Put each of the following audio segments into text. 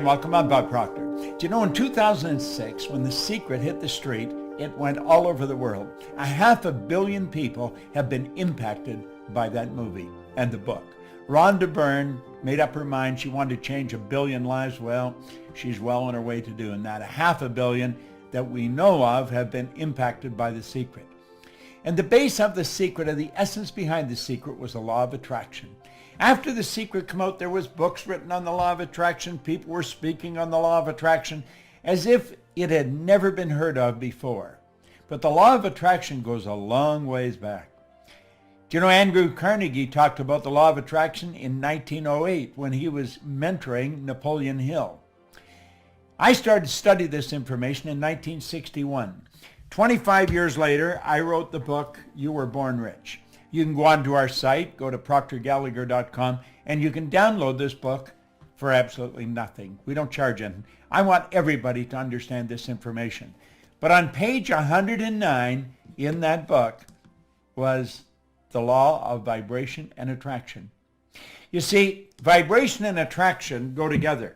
welcome. I'm Bob Proctor. Do you know, in 2006, when The Secret hit the street, it went all over the world. 500 million people have been impacted by that movie and the book. Rhonda Byrne made up her mind she wanted to change 1 billion lives. Well, she's well on her way to doing that. 500 million that we know of have been impacted by The Secret. And the base of The Secret, or the essence behind The Secret, was the law of attraction. After The Secret came out, there was books written on the law of attraction. People were speaking on the law of attraction as if it had never been heard of before. But the law of attraction goes a long ways back. Do you know Andrew Carnegie talked about the law of attraction in 1908 when he was mentoring Napoleon Hill? I started to study this information in 1961. 25 years later, I wrote the book, You Were Born Rich. You can go onto our site, go to proctorgallagher.com, and you can download this book for absolutely nothing. We don't charge anything. I want everybody to understand this information. But on page 109 in that book was the law of vibration and attraction. You see, vibration and attraction go together.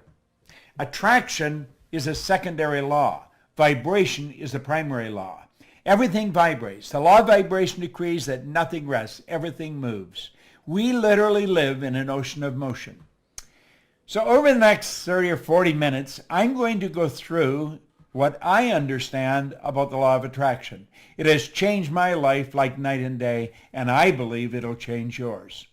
Attraction is a secondary law. Vibration is the primary law. Everything vibrates. The law of vibration decrees that nothing rests. Everything moves. We literally live in an ocean of motion. So over the next 30 or 40 minutes, I'm going to go through what I understand about the law of attraction. It has changed my life like night and day, and I believe it'll change yours.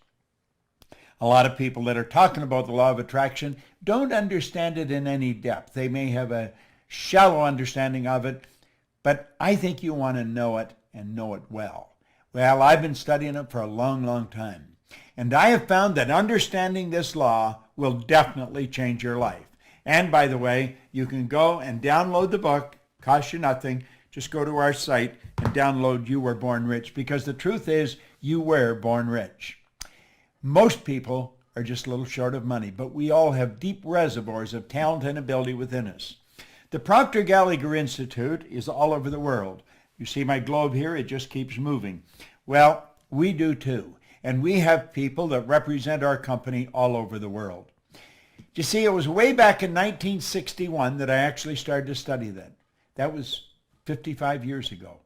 A lot of people that are talking about the law of attraction don't understand it in any depth. They may have a shallow understanding of it, but I think you want to know it and know it well. Well, I've been studying it for a long, long time. And I have found that understanding this law will definitely change your life. And by the way, you can go and download the book. Costs you nothing. Just go to our site and download You Were Born Rich, because the truth is you were born rich. Most people are just a little short of money, but we all have deep reservoirs of talent and ability within us. The Proctor Gallagher Institute is all over the world. You see my globe here? It just keeps moving. Well, we do too. And we have people that represent our company all over the world. You see, it was way back in 1961 that I actually started to study that. That was 55 years ago.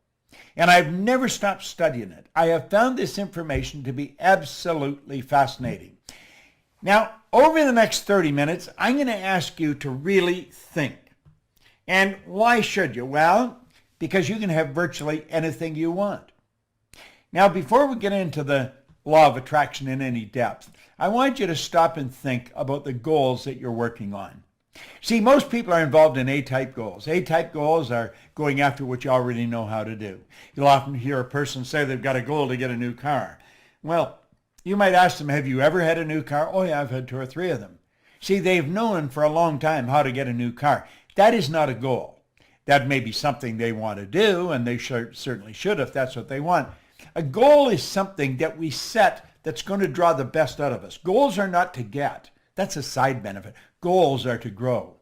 And I've never stopped studying it. I have found this information to be absolutely fascinating. Now, over the next 30 minutes, I'm going to ask you to really think. And why should you? Well, because you can have virtually anything you want. Now, before we get into the law of attraction in any depth, I want you to stop and think about the goals that you're working on. See, most people are involved in A-type goals. A-type goals are going after what you already know how to do. You'll often hear a person say they've got a goal to get a new car. Well, you might ask them, have you ever had a new car? Oh yeah, I've had 2 or 3 of them. See, they've known for a long time how to get a new car. That is not a goal. That may be something they want to do, and they certainly should if that's what they want. A goal is something that we set that's going to draw the best out of us. Goals are not to get. That's a side benefit. Goals are to grow.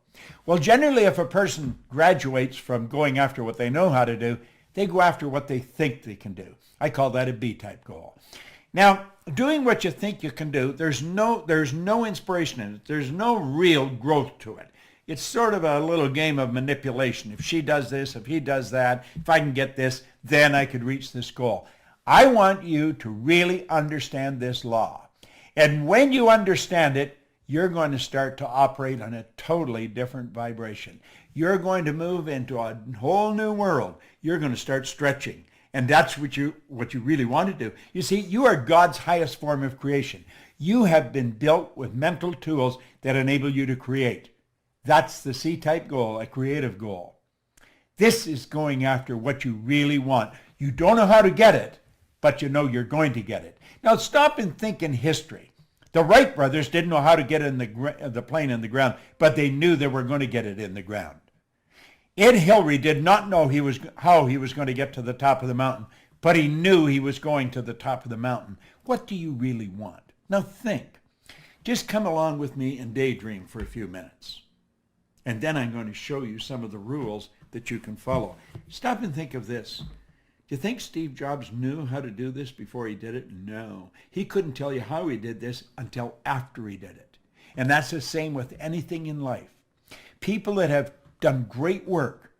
Well, generally, if a person graduates from going after what they know how to do, they go after what they think they can do. I call that a B-type goal. Now, doing what you think you can do, there's no inspiration in it. There's no real growth to it. It's sort of a little game of manipulation. If she does this, if he does that, if I can get this, then I could reach this goal. I want you to really understand this law. And when you understand it, you're going to start to operate on a totally different vibration. You're going to move into a whole new world. You're going to start stretching. And that's what you really want to do. You see, you are God's highest form of creation. You have been built with mental tools that enable you to create. That's the C-type goal, a creative goal. This is going after what you really want. You don't know how to get it, but you know you're going to get it. Now stop and think in history. The Wright brothers didn't know how to get the plane in the ground, but they knew they were going to get it in the ground. Ed Hillary did not know how he was going to get to the top of the mountain, but he knew he was going to the top of the mountain. What do you really want? Now think. Just come along with me and daydream for a few minutes. And then I'm going to show you some of the rules that you can follow. Stop and think of this. Do you think Steve Jobs knew how to do this before he did it? No. He couldn't tell you how he did this until after he did it. And that's the same with anything in life. People that have done great work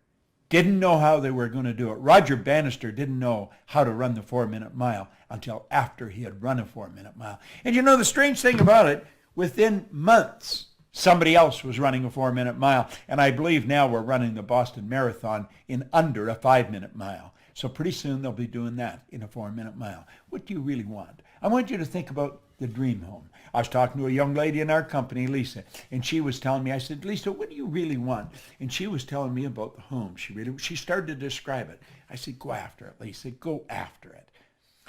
didn't know how they were going to do it. Roger Bannister didn't know how to run the 4-minute mile until after he had run a 4-minute mile. And you know the strange thing about it, within months, somebody else was running a 4-minute mile. And I believe now we're running the Boston Marathon in under a 5-minute mile. So pretty soon they'll be doing that in a 4-minute mile. What do you really want? I want you to think about the dream home. I was talking to a young lady in our company, Lisa, and she was telling me, I said, Lisa, what do you really want? And she was telling me about the home. She started to describe it. I said, go after it, Lisa, go after it.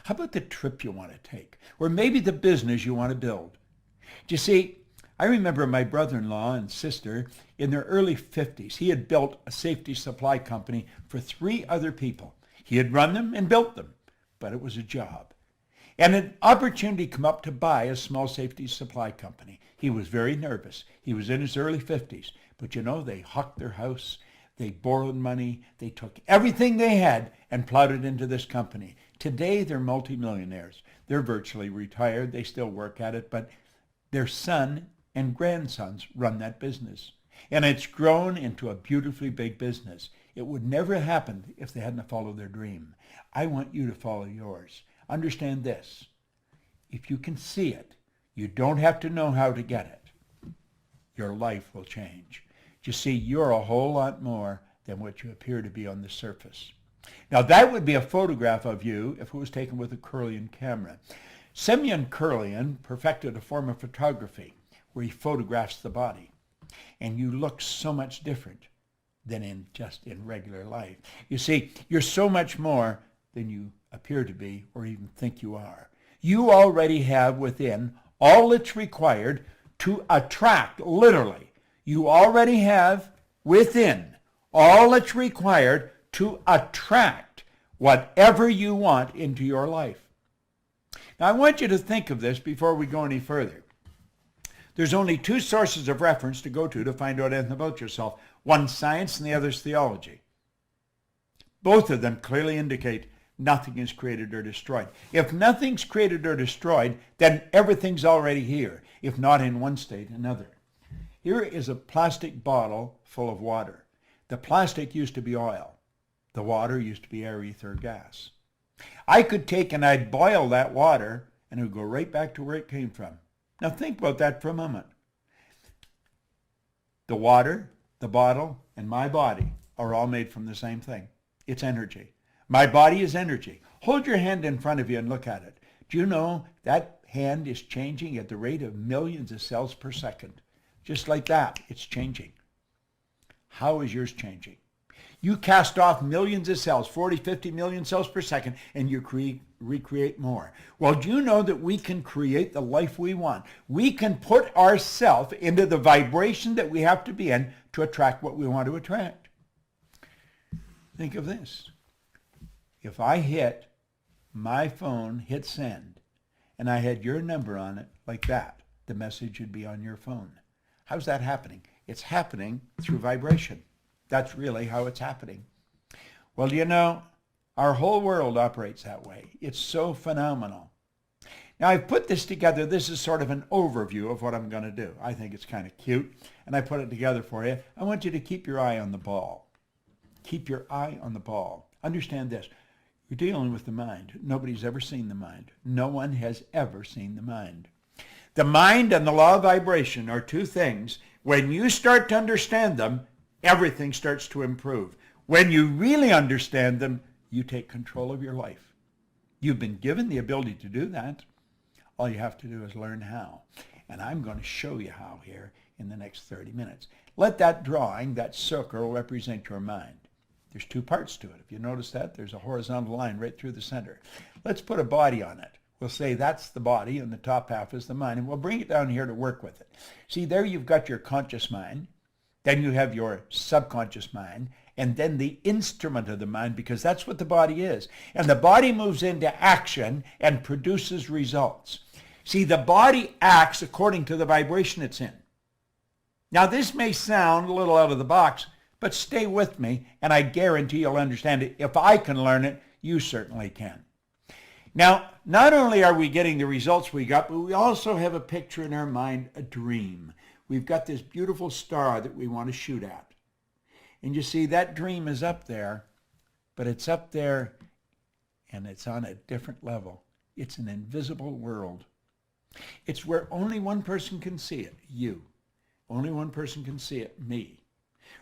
How about the trip you want to take? Or maybe the business you want to build? Do you see, I remember my brother-in-law and sister in their early 50s. He had built a safety supply company for 3 other people. He had run them and built them, but it was a job. And an opportunity came up to buy a small safety supply company. He was very nervous. He was in his early 50s. But you know, they hucked their house. They borrowed money. They took everything they had and plowed it into this company. Today, they're multimillionaires. They're virtually retired. They still work at it, but their son and grandsons run that business. And it's grown into a beautifully big business. It would never have happened if they hadn't followed their dream. I want you to follow yours. Understand this. If you can see it, you don't have to know how to get it. Your life will change. You see, you're a whole lot more than what you appear to be on the surface. Now, that would be a photograph of you if it was taken with a Kirlian camera. Semyon Kirlian perfected a form of photography where he photographs the body. And you look so much different than in regular life. You see, you're so much more than you appear to be or even think you are. You already have within all that's required to attract, literally. You already have within all that's required to attract whatever you want into your life. Now, I want you to think of this before we go any further. There's only 2 sources of reference to go to find out anything about yourself. One's science and the other's theology. Both of them clearly indicate nothing is created or destroyed. If nothing's created or destroyed, then everything's already here, if not in one state, another. Here is a plastic bottle full of water. The plastic used to be oil. The water used to be air, ether, gas. I could take and I'd boil that water and it would go right back to where it came from. Now think about that for a moment. The water, the bottle, and my body are all made from the same thing. It's energy. My body is energy. Hold your hand in front of you and look at it. Do you know that hand is changing at the rate of millions of cells per second? Just like that, it's changing. How is yours changing? You cast off millions of cells, 40, 50 million cells per second, and you recreate more. Well, do you know that we can create the life we want? We can put ourselves into the vibration that we have to be in to attract what we want to attract. Think of this. If I hit my phone, hit send, and I had your number on it like that, the message would be on your phone. How's that happening? It's happening through vibration. That's really how it's happening. Well, you know, our whole world operates that way. It's so phenomenal. Now, I've put this together. This is sort of an overview of what I'm going to do. I think it's kind of cute, and I put it together for you. I want you to keep your eye on the ball. Keep your eye on the ball. Understand this. You're dealing with the mind. Nobody's ever seen the mind. No one has ever seen the mind. The mind and the law of vibration are 2 things. When you start to understand them, everything starts to improve. When you really understand them, you take control of your life. You've been given the ability to do that. All you have to do is learn how. And I'm going to show you how here in the next 30 minutes. Let that drawing, that circle, represent your mind. There's 2 parts to it. If you notice that, there's a horizontal line right through the center. Let's put a body on it. We'll say that's the body and the top half is the mind, and we'll bring it down here to work with it. See, there you've got your conscious mind, then you have your subconscious mind, and then the instrument of the mind, because that's what the body is. And the body moves into action and produces results. See, the body acts according to the vibration it's in. Now, this may sound a little out of the box, but stay with me, and I guarantee you'll understand it. If I can learn it, you certainly can. Now, not only are we getting the results we got, but we also have a picture in our mind, a dream. we've got this beautiful star that we want to shoot at. And you see, that dream is up there, but it's up there and it's on a different level. It's an invisible world. It's where only one person can see it, you. Only one person can see it, me.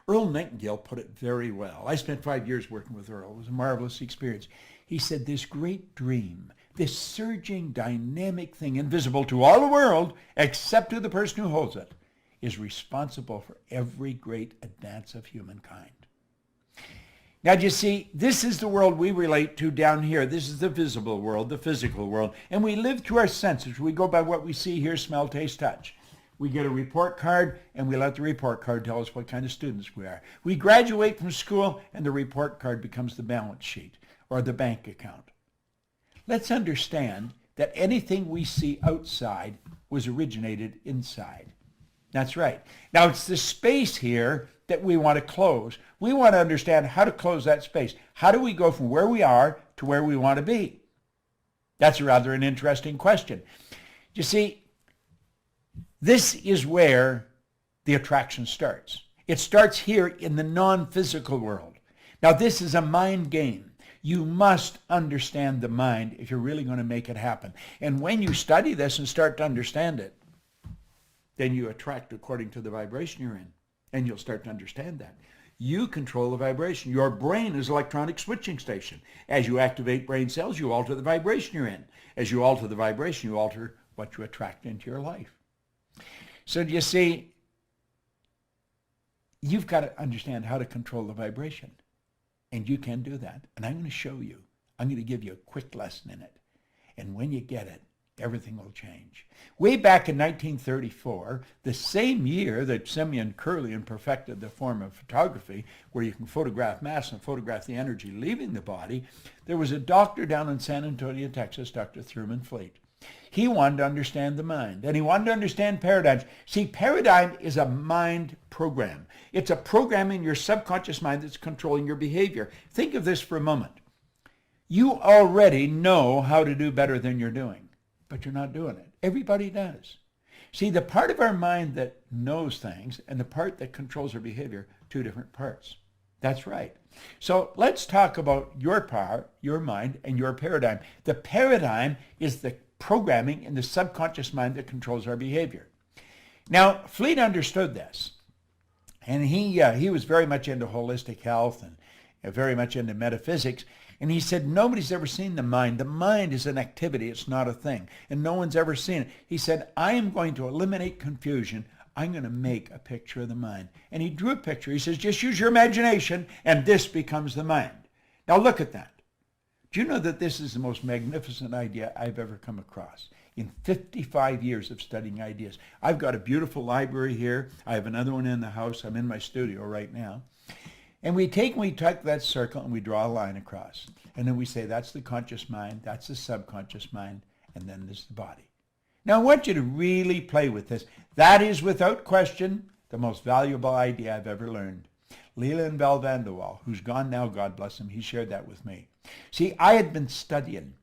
Earl Nightingale put it very well. I spent 5 years working with Earl. It was a marvelous experience. He said, this great dream, this surging, dynamic thing, invisible to all the world, except to the person who holds it, is responsible for every great advance of humankind. Now, you see, this is the world we relate to down here. This is the visible world, the physical world. And we live through our senses. We go by what we see, hear, smell, taste, touch. We get a report card, and we let the report card tell us what kind of students we are. We graduate from school, and the report card becomes the balance sheet or the bank account. Let's understand that anything we see outside was originated inside. That's right. Now, it's the space here that we want to close. We want to understand how to close that space. How do we go from where we are to where we want to be? That's rather an interesting question. You see, this is where the attraction starts. It starts here in the non-physical world. Now, this is a mind game. You must understand the mind if you're really going to make it happen. And when you study this and start to understand it, then you attract according to the vibration you're in. And you'll start to understand that. You control the vibration. Your brain is an electronic switching station. As you activate brain cells, you alter the vibration you're in. As you alter the vibration, you alter what you attract into your life. So you see, you've got to understand how to control the vibration. And you can do that. And I'm going to show you. I'm going to give you a quick lesson in it. And when you get it, everything will change. Way back in 1934, the same year that Simeon Kirlian perfected the form of photography, where you can photograph mass and photograph the energy leaving the body, there was a doctor down in San Antonio, Texas, Dr. Thurman Fleet. He wanted to understand the mind, and he wanted to understand paradigms. See, paradigm is a mind program. It's a program in your subconscious mind that's controlling your behavior. Think of this for a moment. You already know how to do better than you're doing, but you're not doing it. Everybody does. See, the part of our mind that knows things and the part that controls our behavior, two different parts. That's right. So let's talk about your power, your mind, and your paradigm. The paradigm is the programming in the subconscious mind that controls our behavior. Now, Fleet understood this, and he was very much into holistic health and very much into metaphysics. And he said, nobody's ever seen the mind. The mind is an activity. It's not a thing. And no one's ever seen it. He said, I am going to eliminate confusion. I'm going to make a picture of the mind. And he drew a picture. He says, just use your imagination, and this becomes the mind. Now look at that. Do you know that this is the most magnificent idea I've ever come across in 55 years of studying ideas? I've got a beautiful library here. I have another one in the house. I'm in my studio right now. And we take that circle and we draw a line across. And then we say, that's the conscious mind, that's the subconscious mind, and then there's the body. Now I want you to really play with this. That is, without question, the most valuable idea I've ever learned. Leland Bell van der Waal, who's gone now, God bless him, he shared that with me. See, I had been studying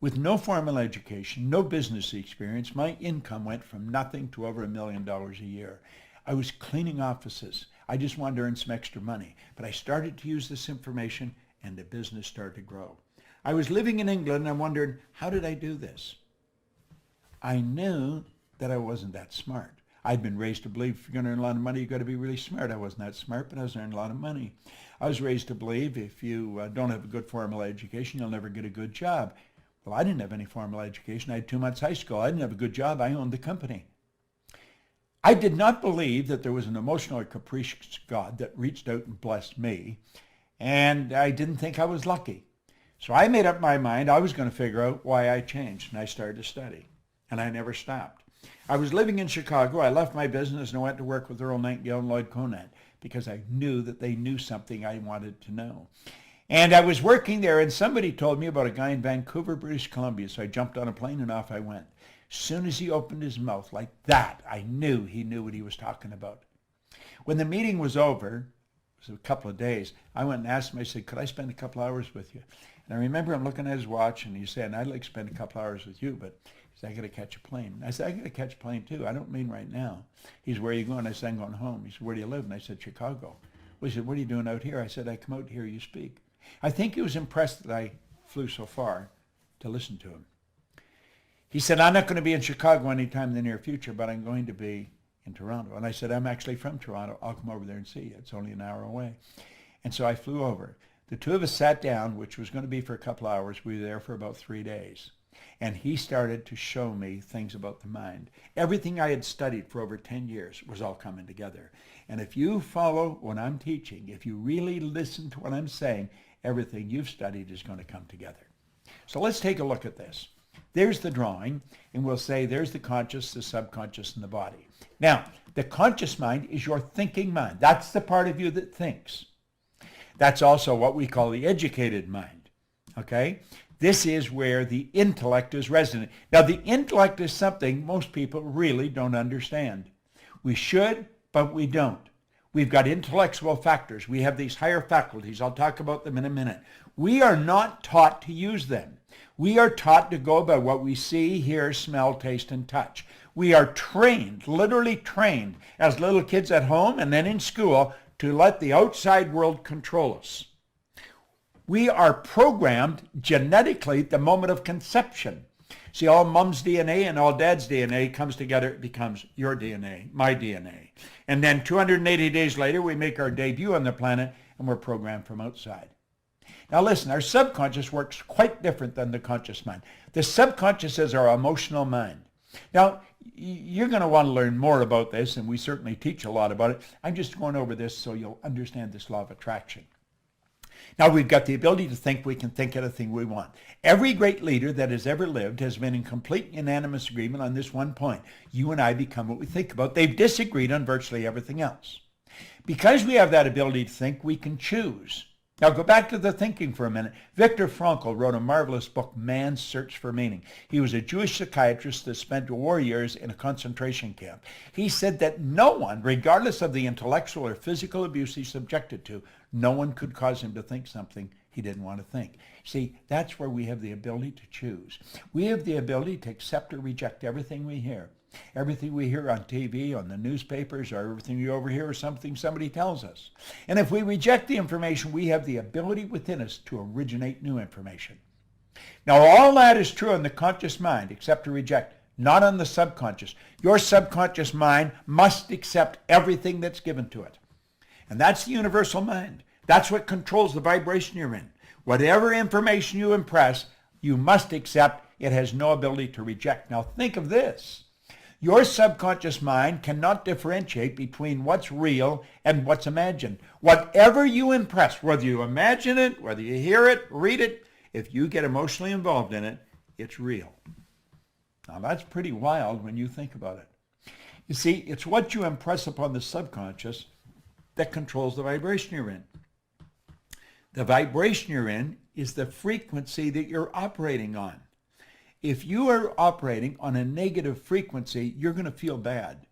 with no formal education, no business experience. My income went from nothing to over $1 million a year. I was cleaning offices. I just wanted to earn some extra money. But I started to use this information, and the business started to grow. I was living in England, and I wondered, how did I do this? I knew that I wasn't that smart. I'd been raised to believe if you're going to earn a lot of money, you've got to be really smart. I wasn't that smart, but I was earning a lot of money. I was raised to believe if you don't have a good formal education, you'll never get a good job. Well, I didn't have any formal education. I had 2 months high school. I didn't have a good job. I owned the company. I did not believe that there was an emotional or capricious God that reached out and blessed me, and I didn't think I was lucky. So I made up my mind I was going to figure out why I changed, and I started to study, and I never stopped. I was living in Chicago. I left my business and I went to work with Earl Nightingale and Lloyd Conant because I knew that they knew something I wanted to know. And I was working there, and somebody told me about a guy in Vancouver, British Columbia, so I jumped on a plane and off I went. As soon as he opened his mouth like that, I knew he knew what he was talking about. When the meeting was over, it was a couple of days, I went and asked him, I said, could I spend a couple hours with you? And I remember him looking at his watch, and he said, I'd like to spend a couple hours with you, but he said, I got to catch a plane. I said, I got to catch a plane too. I don't mean right now. He said, where are you going? I said, I'm going home. He said, where do you live? And I said, Chicago. Well, he said, what are you doing out here? I said, I come out to hear you speak. I think he was impressed that I flew so far to listen to him. He said, I'm not going to be in Chicago anytime in the near future, but I'm going to be in Toronto. And I said, I'm actually from Toronto. I'll come over there and see you. It's only an hour away. And so I flew over. The two of us sat down, which was going to be for a couple hours. We were there for about 3 days. And he started to show me things about the mind. Everything I had studied for over 10 years was all coming together. And if you follow what I'm teaching, if you really listen to what I'm saying, everything you've studied is going to come together. So let's take a look at this. There's the drawing, and we'll say there's the conscious, the subconscious, and the body. Now, the conscious mind is your thinking mind. That's the part of you that thinks. That's also what we call the educated mind, okay? This is where the intellect is resident. Now, the intellect is something most people really don't understand. We should, but we don't. We've got intellectual factors. We have these higher faculties. I'll talk about them in a minute. We are not taught to use them. We are taught to go by what we see, hear, smell, taste, and touch. We are trained, literally trained, as little kids at home and then in school to let the outside world control us. We are programmed genetically at the moment of conception. See, all mom's DNA and all dad's DNA comes together. It becomes your DNA, my DNA. And then 280 days later, we make our debut on the planet, and we're programmed from outside. Now listen, our subconscious works quite different than the conscious mind. The subconscious is our emotional mind. Now, you're going to want to learn more about this, and we certainly teach a lot about it. I'm just going over this so you'll understand this law of attraction. Now, we've got the ability to think. We can think anything we want. Every great leader that has ever lived has been in complete unanimous agreement on this one point. You and I become what we think about. They've disagreed on virtually everything else. Because we have that ability to think, we can choose. Now, go back to the thinking for a minute. Viktor Frankl wrote a marvelous book, Man's Search for Meaning. He was a Jewish psychiatrist that spent war years in a concentration camp. He said that no one, regardless of the intellectual or physical abuse he's subjected to, no one could cause him to think something he didn't want to think. See, that's where we have the ability to choose. We have the ability to accept or reject everything we hear. Everything we hear on TV, on the newspapers, or everything we overhear is something somebody tells us. And if we reject the information, we have the ability within us to originate new information. Now, all that is true in the conscious mind, accept or reject, not on the subconscious. Your subconscious mind must accept everything that's given to it. And that's the universal mind. That's what controls the vibration you're in. Whatever information you impress, you must accept. It has no ability to reject. Now, think of this. Your subconscious mind cannot differentiate between what's real and what's imagined. Whatever you impress, whether you imagine it, whether you hear it, read it, if you get emotionally involved in it, it's real. Now that's pretty wild when you think about it. You see, it's what you impress upon the subconscious that controls the vibration you're in. The vibration you're in is the frequency that you're operating on. If you are operating on a negative frequency, you're going to feel bad.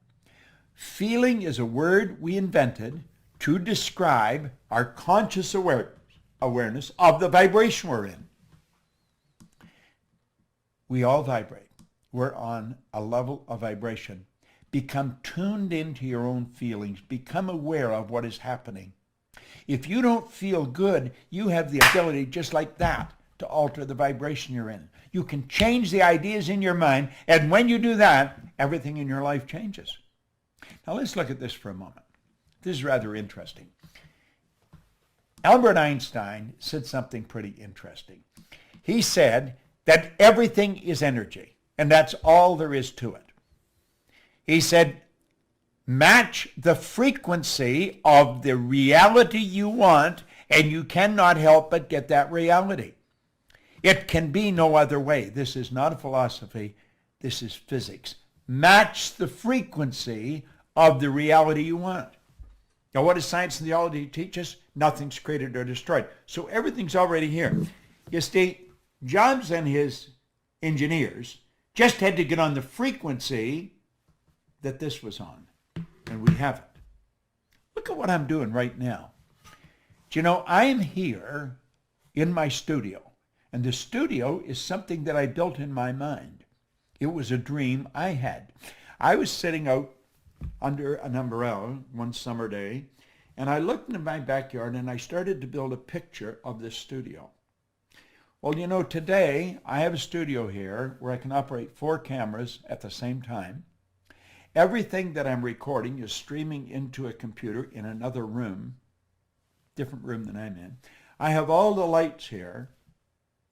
Feeling is a word we invented to describe our conscious awareness of the vibration we're in. We all vibrate. We're on a level of vibration. Become tuned into your own feelings. Become aware of what is happening. If you don't feel good, you have the ability just like that to alter the vibration you're in. You can change the ideas in your mind, and when you do that, everything in your life changes. Now let's look at this for a moment. This is rather interesting. Albert Einstein said something pretty interesting. He said that everything is energy, and that's all there is to it. He said, match the frequency of the reality you want, and you cannot help but get that reality. It can be no other way. This is not a philosophy. This is physics. Match the frequency of the reality you want. Now, what does science and theology teach us? Nothing's created or destroyed. So everything's already here. You see, Jobs and his engineers just had to get on the frequency that this was on. And we have it. Look at what I'm doing right now. Do you know, I'm here in my studio. And the studio is something that I built in my mind. It was a dream I had. I was sitting out under an umbrella one summer day, and I looked into my backyard and I started to build a picture of this studio. Well, you know, today I have a studio here where I can operate 4 cameras at the same time. Everything that I'm recording is streaming into a computer in another room, different room than I'm in. I have all the lights here.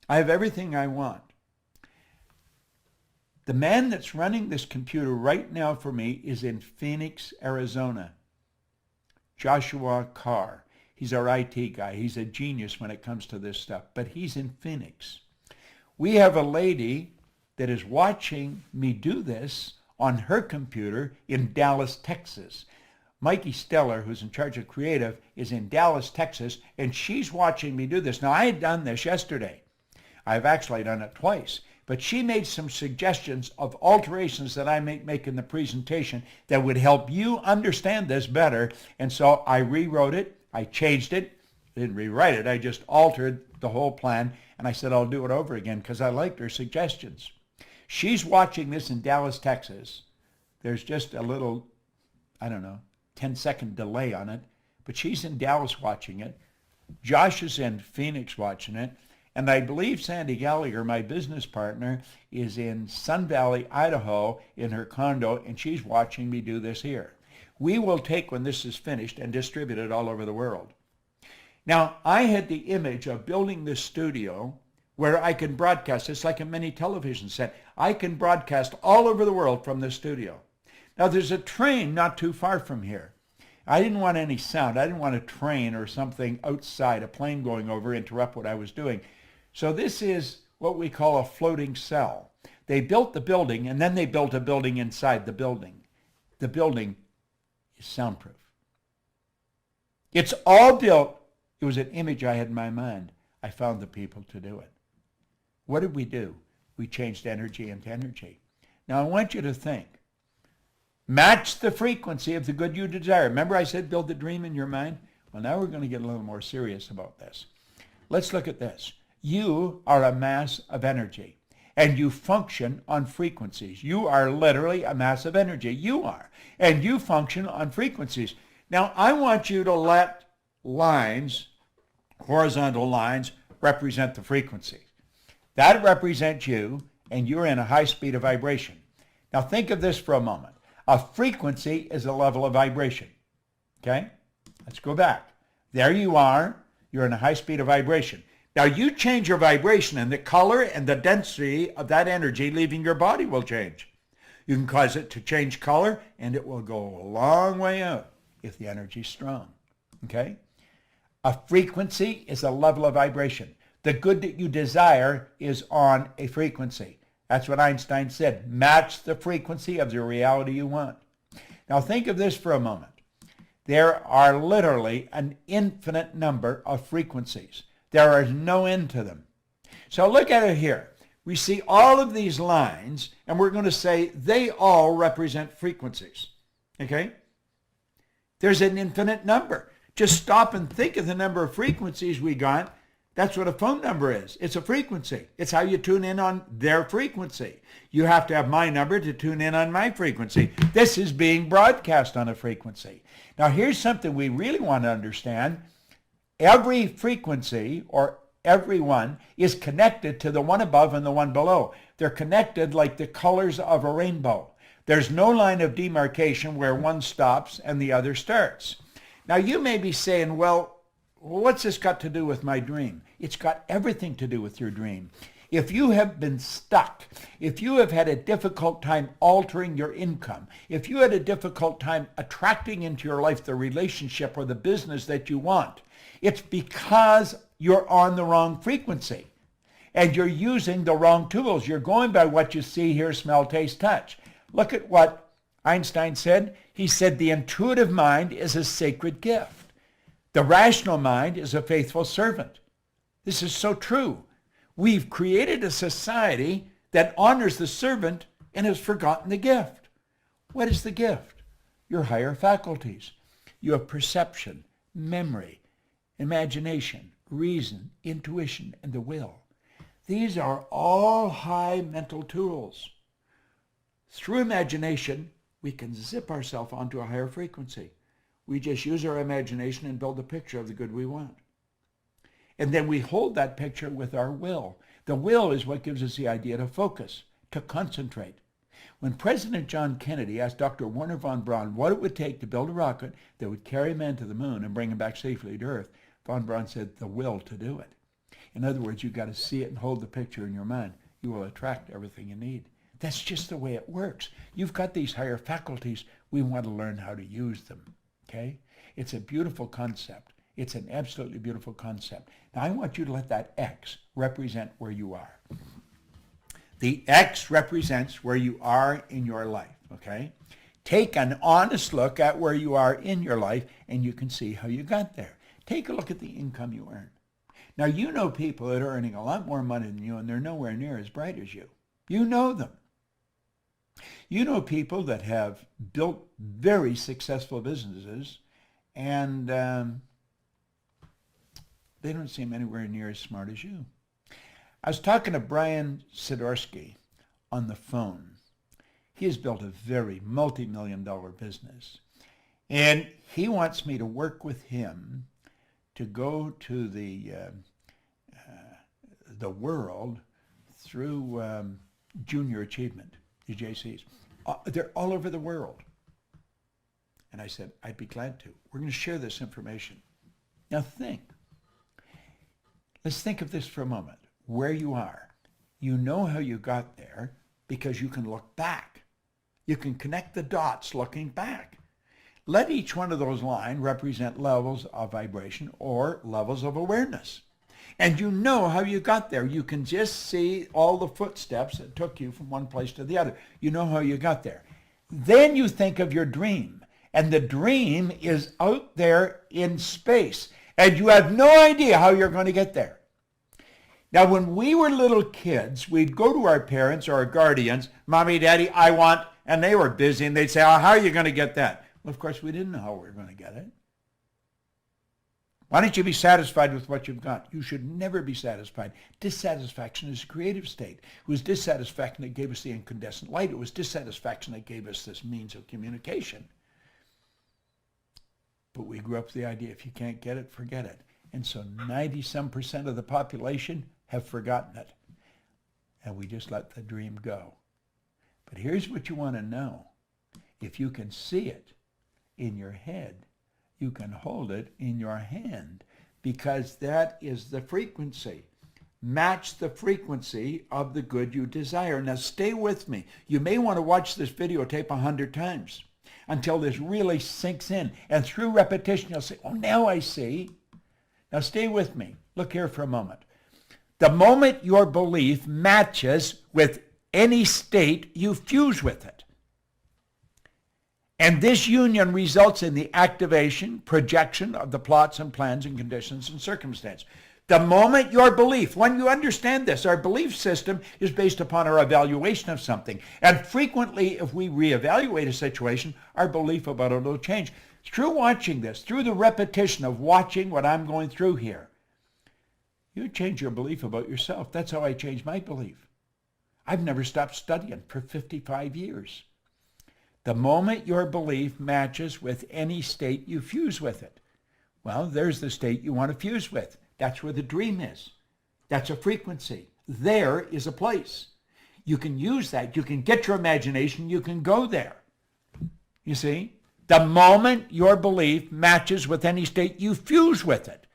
I have everything I want. The man that's running this computer right now for me is in Phoenix, Arizona. Joshua Carr. He's our IT guy. He's a genius when it comes to this stuff, but he's in Phoenix. We have a lady that is watching me do this on her computer in Dallas, Texas. Mikey Steller, who's in charge of creative, is in Dallas, Texas, and she's watching me do this. Now, I had done this yesterday. I've actually done it twice, but she made some suggestions of alterations that I might make in the presentation that would help you understand this better, and so I rewrote it. I changed it. I didn't rewrite it. I just altered the whole plan, and I said I'll do it over again because I liked her suggestions. She's watching this in Dallas, Texas. There's just a little, 10-second delay on it, but she's in Dallas watching it. Josh is in Phoenix watching it, and I believe Sandy Gallagher, my business partner, is in Sun Valley, Idaho in her condo, and she's watching me do this here. We will take when this is finished and distribute it all over the world. Now, I had the image of building this studio where I can broadcast. It's like a mini television set. I can broadcast all over the world from this studio. Now, there's a train not too far from here. I didn't want any sound. I didn't want a train or something outside, a plane going over, interrupt what I was doing. So this is what we call a floating cell. They built the building, and then they built a building inside the building. The building is soundproof. It's all built. It was an image I had in my mind. I found the people to do it. What did we do? We changed energy into energy. Now I want you to think. Match the frequency of the good you desire. Remember I said build the dream in your mind? Well, now we're going to get a little more serious about this. Let's look at this. You are a mass of energy, and you function on frequencies. You are literally a mass of energy. You are. And you function on frequencies. Now, I want you to let lines, horizontal lines, represent the frequency. That represents you, and you're in a high speed of vibration. Now, think of this for a moment. A frequency is a level of vibration. Okay? Let's go back. There you are. You're in a high speed of vibration. Now, you change your vibration, and the color and the density of that energy leaving your body will change. You can cause it to change color, and it will go a long way out if the energy is strong. Okay? A frequency is a level of vibration. The good that you desire is on a frequency. That's what Einstein said. Match the frequency of the reality you want. Now, think of this for a moment. There are literally an infinite number of frequencies. There is no end to them. So look at it here. We see all of these lines, and we're going to say they all represent frequencies. Okay? There's an infinite number. Just stop and think of the number of frequencies we got. That's what a phone number is. It's a frequency. It's how you tune in on their frequency. You have to have my number to tune in on my frequency. This is being broadcast on a frequency. Now, here's something we really want to understand. Every frequency, or every one, is connected to the one above and the one below. They're connected like the colors of a rainbow. There's no line of demarcation where one stops and the other starts. Now, you may be saying, well, what's this got to do with my dream? It's got everything to do with your dream. If you have been stuck, if you have had a difficult time altering your income, if you had a difficult time attracting into your life the relationship or the business that you want, it's because you're on the wrong frequency and you're using the wrong tools. You're going by what you see, hear, smell, taste, touch. Look at what Einstein said. He said the intuitive mind is a sacred gift. The rational mind is a faithful servant. This is so true. We've created a society that honors the servant and has forgotten the gift. What is the gift? Your higher faculties. You have perception, memory, imagination, reason, intuition, and the will. These are all high mental tools. Through imagination, we can zip ourselves onto a higher frequency. We just use our imagination and build a picture of the good we want. And then we hold that picture with our will. The will is what gives us the idea to focus, to concentrate. When President John Kennedy asked Dr. Wernher von Braun what it would take to build a rocket that would carry men to the moon and bring them back safely to Earth, von Braun said, the will to do it. In other words, you've got to see it and hold the picture in your mind. You will attract everything you need. That's just the way it works. You've got these higher faculties. We want to learn how to use them, okay? It's a beautiful concept. It's an absolutely beautiful concept. Now, I want you to let that X represent where you are. The X represents where you are in your life, okay? Take an honest look at where you are in your life, and you can see how you got there. Take a look at the income you earn. Now, you know people that are earning a lot more money than you, and they're nowhere near as bright as you. You know them. You know people that have built very successful businesses, and they don't seem anywhere near as smart as you. I was talking to Brian Sidorsky on the phone. He has built a very multi-million-dollar business, and he wants me to work with him to go to the world through junior achievement, the JCs. They're all over the world. And I said, I'd be glad to. We're going to share this information. Now think. Let's think of this for a moment. Where you are. You know how you got there because you can look back. You can connect the dots looking back. Let each one of those lines represent levels of vibration or levels of awareness. And you know how you got there. You can just see all the footsteps that took you from one place to the other. You know how you got there. Then you think of your dream. And the dream is out there in space. And you have no idea how you're going to get there. Now, when we were little kids, we'd go to our parents or our guardians, Mommy, Daddy, I want, and they were busy, and they'd say, oh, how are you going to get that? Well, of course, we didn't know how we were going to get it. Why don't you be satisfied with what you've got? You should never be satisfied. Dissatisfaction is a creative state. It was dissatisfaction that gave us the incandescent light. It was dissatisfaction that gave us this means of communication. But we grew up with the idea, if you can't get it, forget it. And so 90-some% of the population have forgotten it. And we just let the dream go. But here's what you want to know. If you can see it in your head, you can hold it in your hand, because that is the frequency. Match the frequency of the good you desire. Now stay with me. You may want to watch this videotape 100 times until this really sinks in. And through repetition, you'll say, oh, now I see. Now stay with me. Look here for a moment. The moment your belief matches with any state, you fuse with it. And this union results in the activation, projection of the plots and plans and conditions and circumstance. The moment your belief, when you understand this, our belief system is based upon our evaluation of something. And frequently, if we reevaluate a situation, our belief about it will change. Through watching this, through the repetition of watching what I'm going through here, you change your belief about yourself. That's how I changed my belief. I've never stopped studying for 55 years. The moment your belief matches with any state, you fuse with it. Well, there's the state you want to fuse with. That's where the dream is. That's a frequency. There is a place. You can use that. You can get your imagination. You can go there. You see? The moment your belief matches with any state, you fuse with it.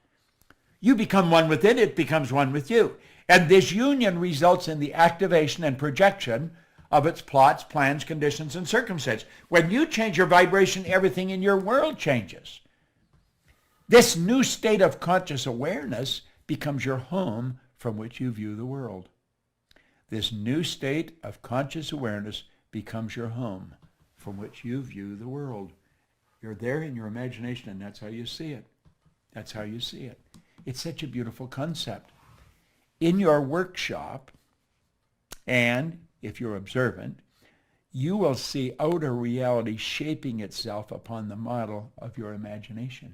You become one with it. It becomes one with you. And this union results in the activation and projection of its plots, plans, conditions, and circumstances. When you change your vibration, everything in your world changes. This new state of conscious awareness becomes your home from which you view the world. This new state of conscious awareness becomes your home from which you view the world. You're there in your imagination, and that's how you see it. That's how you see it. It's such a beautiful concept. In your workshop, and if you're observant, you will see outer reality shaping itself upon the model of your imagination.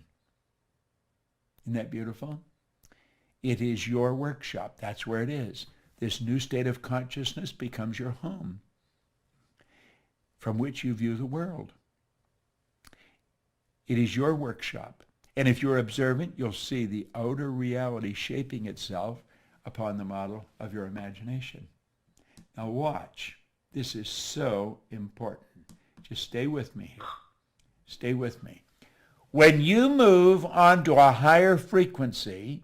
Isn't that beautiful? It is your workshop. That's where it is. This new state of consciousness becomes your home. from which you view the world. It is your workshop. And if you're observant, you'll see the outer reality shaping itself upon the model of your imagination. Now watch. This is so important. Just stay with me here. Stay with me. When you move onto a higher frequency,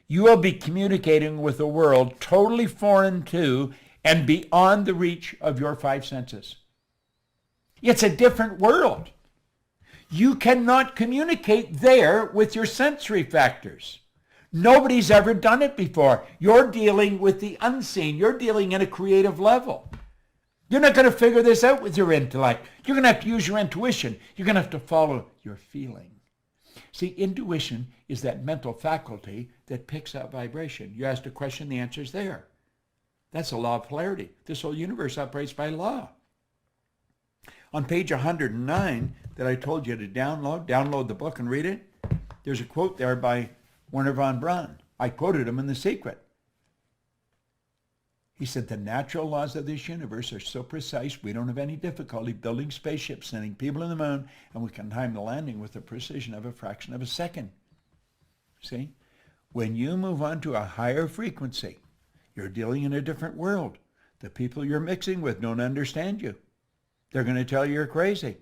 you will be communicating with a world totally foreign to and beyond the reach of your five senses. It's a different world. You cannot communicate there with your sensory factors. Nobody's ever done it before. You're dealing with the unseen. You're dealing at a creative level. You're not going to figure this out with your intellect. You're going to have to use your intuition. You're going to have to follow your feeling. See, intuition is that mental faculty that picks up vibration. You asked a question, the answer's there. That's a law of polarity. This whole universe operates by law. On page 109 that I told you to download the book and read it, there's a quote there by Werner von Braun. I quoted him in The Secret. He said, the natural laws of this universe are so precise we don't have any difficulty building spaceships, sending people to the moon, and we can time the landing with the precision of a fraction of a second. See? When you move on to a higher frequency, you're dealing in a different world. The people you're mixing with don't understand you. They're going to tell you you're crazy.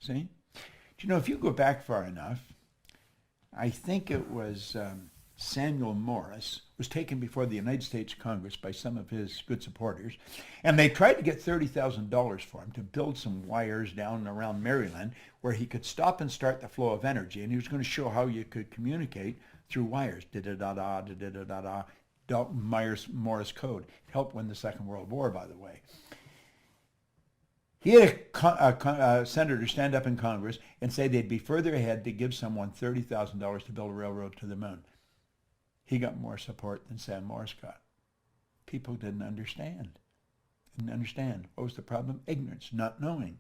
See? Do you know, if you go back far enough, I think it was Samuel Morse was taken before the United States Congress by some of his good supporters, and they tried to get $30,000 for him to build some wires down around Maryland where he could stop and start the flow of energy, and he was going to show how you could communicate through wires. Da-da-da-da, da-da-da-da-da, Morse code. It helped win the Second World War, by the way. He had a senator stand up in Congress and say they'd be further ahead to give someone $30,000 to build a railroad to the moon. He got more support than Sam Morse got. People didn't understand. What was the problem? Ignorance, not knowing.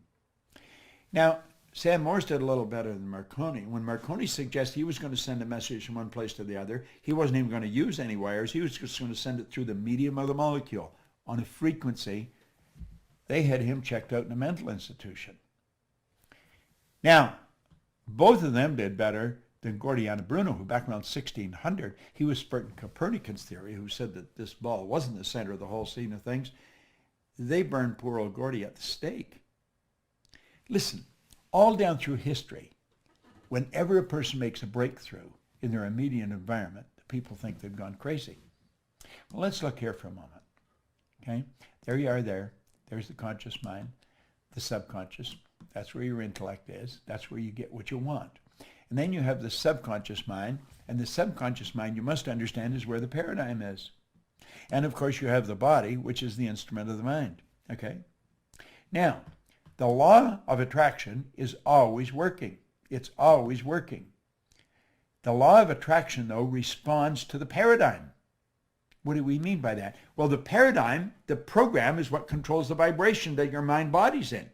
Now, Sam Morse did a little better than Marconi. When Marconi suggested he was going to send a message from one place to the other, he wasn't even going to use any wires. He was just going to send it through the medium of the molecule on a frequency. They had him checked out in a mental institution. Now, both of them did better than Gordiano Bruno, who back around 1600, he was spreading Copernicus theory, who said that this ball wasn't the center of the whole scene of things. They burned poor old Gordy at the stake. Listen, all down through history, whenever a person makes a breakthrough in their immediate environment, the people think they've gone crazy. Well, let's look here for a moment. Okay? There you are there. There's the conscious mind, the subconscious. That's where your intellect is. That's where you get what you want. And then you have the subconscious mind, and the subconscious mind, you must understand, is where the paradigm is. And of course you have the body, which is the instrument of the mind. Okay? Now, the law of attraction is always working. It's always working. The law of attraction, though, responds to the paradigm. What do we mean by that? Well, the paradigm, the program, is what controls the vibration that your mind body's in.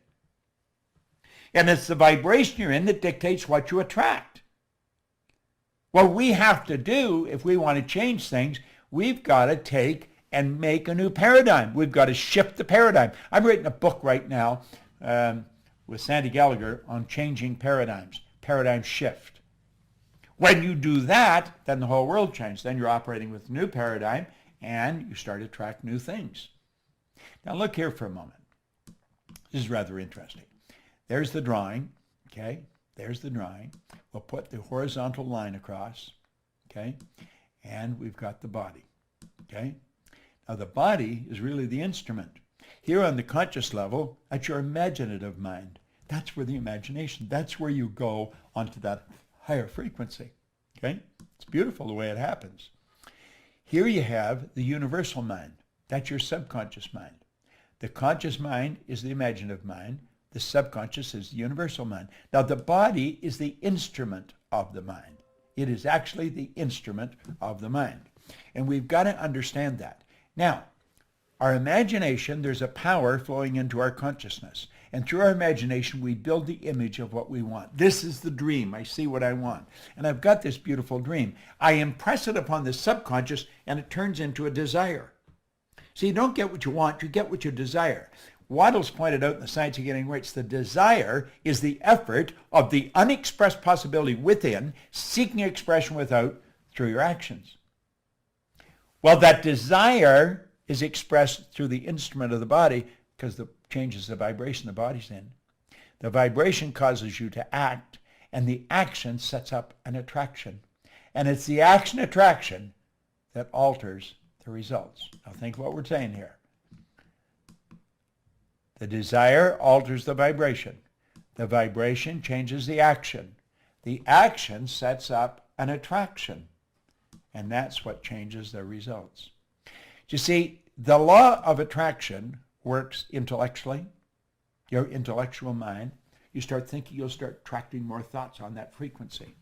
And it's the vibration you're in that dictates what you attract. What we have to do, if we want to change things, we've got to take and make a new paradigm. We've got to shift the paradigm. I'm writing a book right now with Sandy Gallagher on changing paradigms, paradigm shift. When you do that, then the whole world changes. Then you're operating with a new paradigm, and you start to attract new things. Now look here for a moment. This is rather interesting. There's the drawing, okay? There's the drawing. We'll put the horizontal line across, okay? And we've got the body, okay? Now the body is really the instrument. Here on the conscious level, that's your imaginative mind. That's where the imagination, that's where you go onto that higher frequency, okay? It's beautiful the way it happens. Here you have the universal mind. That's your subconscious mind. The conscious mind is the imaginative mind. The subconscious is the universal mind. Now, the body is the instrument of the mind. It is actually the instrument of the mind. And we've got to understand that. Now, our imagination, there's a power flowing into our consciousness. And through our imagination, we build the image of what we want. This is the dream. I see what I want. And I've got this beautiful dream. I impress it upon the subconscious, and it turns into a desire. So you don't get what you want, you get what you desire. Waddles pointed out in The Science of Getting Rich, the desire is the effort of the unexpressed possibility within, seeking expression without, through your actions. Well, that desire is expressed through the instrument of the body because it changes the vibration the body's in. The vibration causes you to act, and the action sets up an attraction. And it's the action-attraction that alters the results. Now think what we're saying here. The desire alters the vibration. The vibration changes the action. The action sets up an attraction. And that's what changes the results. You see, the law of attraction works intellectually. Your intellectual mind. You start thinking, you'll start attracting more thoughts on that frequency.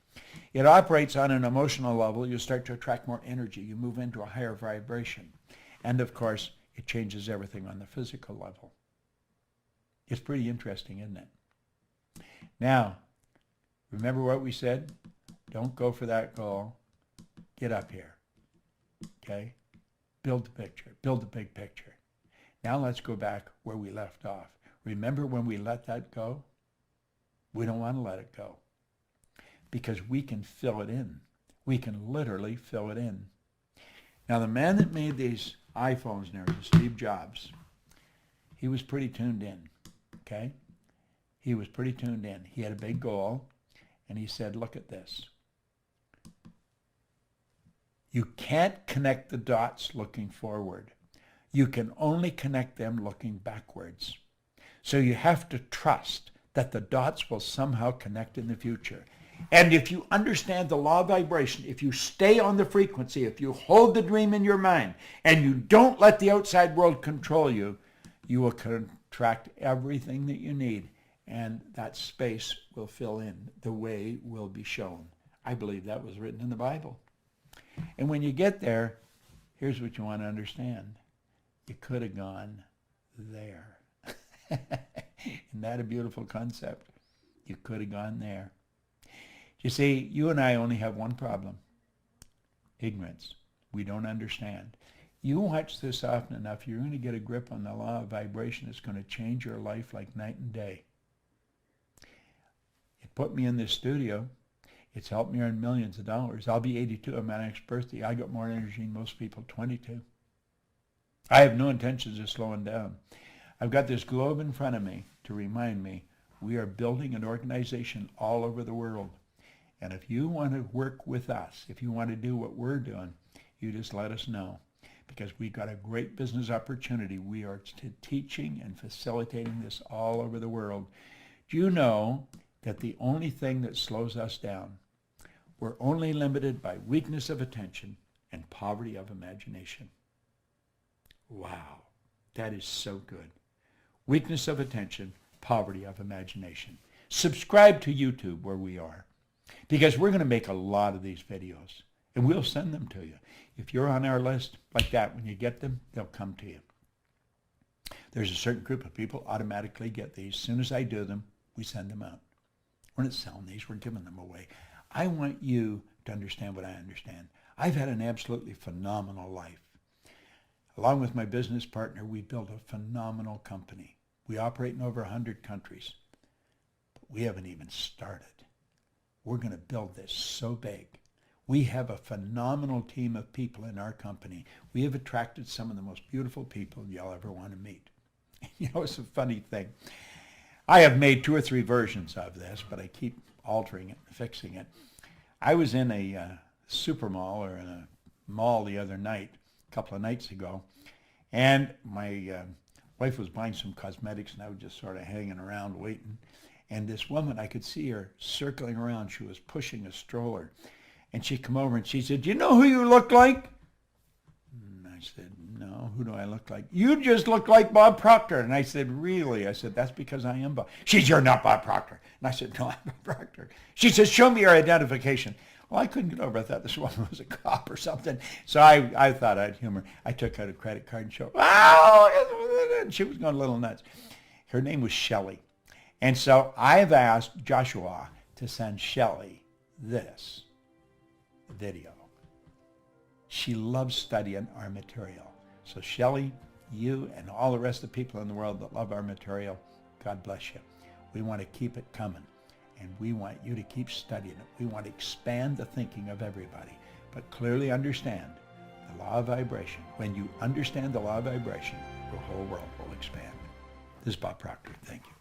It operates on an emotional level. You start to attract more energy. You move into a higher vibration. And of course, it changes everything on the physical level. It's pretty interesting, isn't it? Now, remember what we said? Don't go for that goal. Get up here. Okay? Build the picture. Build the big picture. Now let's go back where we left off. Remember when we let that go? We don't want to let it go because we can fill it in. We can literally fill it in. Now, the man that made these iPhones and everything, Steve Jobs, he was pretty tuned in, okay? He was pretty tuned in. He had a big goal, and he said, look at this. You can't connect the dots looking forward. You can only connect them looking backwards. So you have to trust that the dots will somehow connect in the future. And if you understand the law of vibration, if you stay on the frequency, if you hold the dream in your mind, and you don't let the outside world control you, you will contract everything that you need, and that space will fill in. The way will be shown. I believe that was written in the Bible. And when you get there, here's what you want to understand. You could have gone there. Isn't that a beautiful concept? You could have gone there. You see, you and I only have one problem. Ignorance. We don't understand. You watch this often enough, you're going to get a grip on the law of vibration. It's going to change your life like night and day. It put me in this studio. It's helped me earn millions of dollars. I'll be 82 on my next birthday. I got more energy than most people, 22. I have no intentions of slowing down. I've got this globe in front of me to remind me we are building an organization all over the world. And if you want to work with us, if you want to do what we're doing, you just let us know. Because we've got a great business opportunity. We are teaching and facilitating this all over the world. Do you know that the only thing that slows us down, we're only limited by weakness of attention and poverty of imagination? Wow, that is so good. Weakness of attention, poverty of imagination. Subscribe to YouTube where we are, because we're going to make a lot of these videos, and we'll send them to you. If you're on our list like that, when you get them, they'll come to you. There's a certain group of people automatically get these. As soon as I do them, we send them out. We're not selling these, we're giving them away. I want you to understand what I understand. I've had an absolutely phenomenal life. Along with my business partner, we built a phenomenal company. We operate in over 100 countries, but we haven't even started. We're going to build this so big. We have a phenomenal team of people in our company. We have attracted some of the most beautiful people you'll ever want to meet. You know, it's a funny thing. I have made 2 or 3 versions of this, but I keep altering it and fixing it. I was in a super mall or in a mall the other night, a couple of nights ago, and my wife was buying some cosmetics, and I was just sort of hanging around waiting. And this woman, I could see her circling around. She was pushing a stroller. And she come over and she said, "Do you know who you look like?" And I said, "No, who do I look like?" "You just look like Bob Proctor." And I said, "Really?" I said, "That's because I am Bob." She said, "You're not Bob Proctor." And I said, "No, I'm Bob Proctor." She says, "Show me your identification." Well, I couldn't get over. I thought this woman was a cop or something. So I thought I'd humor. I took out a credit card and showed, "Oh!" And she was going a little nuts. Her name was Shelley. And so I've asked Joshua to send Shelley this video. She loves studying our material. So Shelley, You and all the rest of the people in the world that love our material, God bless you. We want to keep it coming, and we want you to keep studying it. We want to expand the thinking of everybody, but clearly understand the law of vibration. When you understand the law of vibration, your whole world will expand. This is Bob Proctor. Thank you.